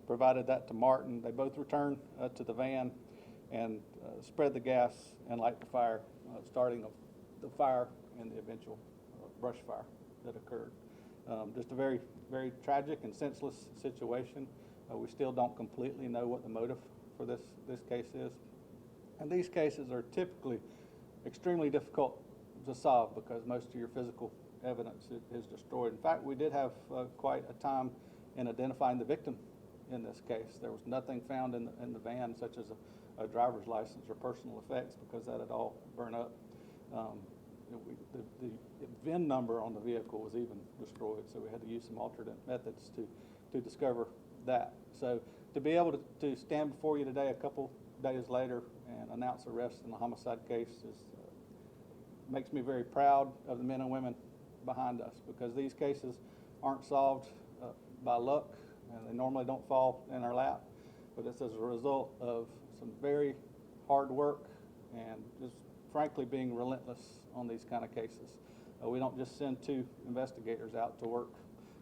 provided that to Martin. They both returned to the van and spread the gas and light the fire, starting the fire and the eventual brush fire that occurred. Just a very, very tragic and senseless situation. We still don't completely know what the motive for this case is. And these cases are typically extremely difficult to solve because most of your physical evidence is destroyed. In fact, we did have quite a time in identifying the victim in this case. There was nothing found in the van, such as a driver's license or personal effects, because that had all burned up. The VIN number on the vehicle was even destroyed, so we had to use some alternate methods to discover that. So to be able to stand before you today a couple days later and announce arrest in a homicide case makes me very proud of the men and women behind us, because these cases aren't solved by luck, and they normally don't fall in our lap, but it's as a result of some very hard work and just frankly being relentless on these kind of cases. We don't just send 2 investigators out to work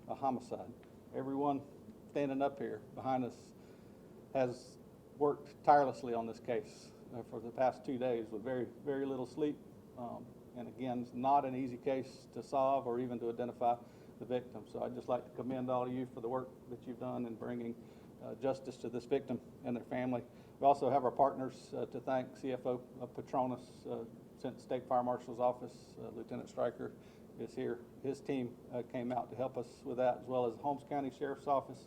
a homicide. Everyone standing up here behind us has worked tirelessly on this case for the past 2 days with very, very little sleep. And again, it's not an easy case to solve or even to identify the victim. So I'd just like to commend all of you for the work that you've done in bringing justice to this victim and their family. We also have our partners to thank. CFO Petronas, State Fire Marshal's Office, Lieutenant Stryker is here. His team came out to help us with that, as well as Holmes County Sheriff's Office,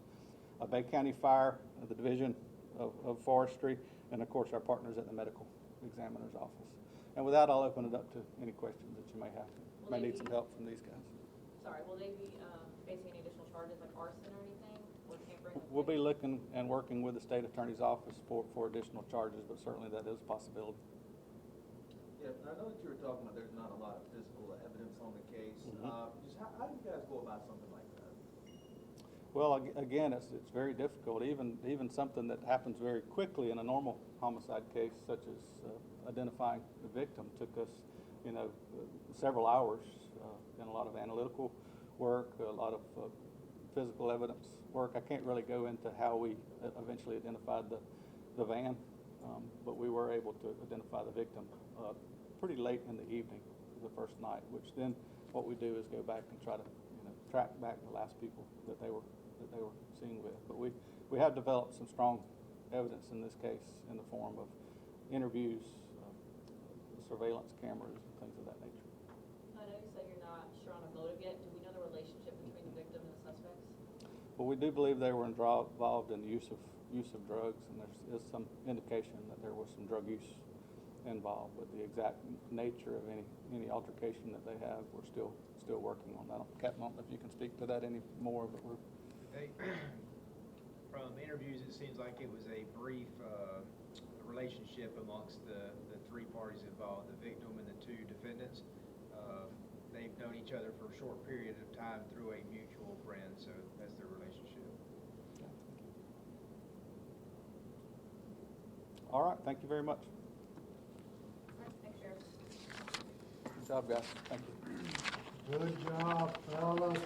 Bay County Fire, the Division of Forestry, and of course our partners at the Medical Examiner's Office. And with that, I'll open it up to any questions that you may have. May need some help from these guys. Sorry, will they be facing any additional charges like arson or anything? Or tampering? We'll be looking and working with the state attorney's office for additional charges, but certainly that is a possibility. Yeah, I know that you were talking about there's not a lot of physical evidence on the case. Just how do you guys go about something like that? Well, again, it's very difficult. Even something that happens very quickly in a normal homicide case, such as identifying the victim, took us, several hours and a lot of analytical work, a lot of physical evidence work. I can't really go into how we eventually identified the van, but we were able to identify the victim pretty late in the evening the first night, which then what we do is go back and try to track back the last people that they were seen with. But we have developed some strong evidence in this case in the form of interviews, surveillance cameras, and things of that nature. I know you said you're not sure on a motive yet. Do we know the relationship between the victim and the suspects? Well, we do believe they were involved in the use of drugs, and there is some indication that there was some drug use involved. But the exact nature of any altercation that they have, we're still working on that. Captain, I don't know if you can speak to that any more, but we're. From interviews, it seems like it was a brief relationship amongst the 3 parties involved, the victim and the 2 defendants. They've known each other for a short period of time through a mutual friend, so that's their relationship. All right, thank you very much. Thanks, Sheriff. Good job, guys. Thank you. Good job, fellas.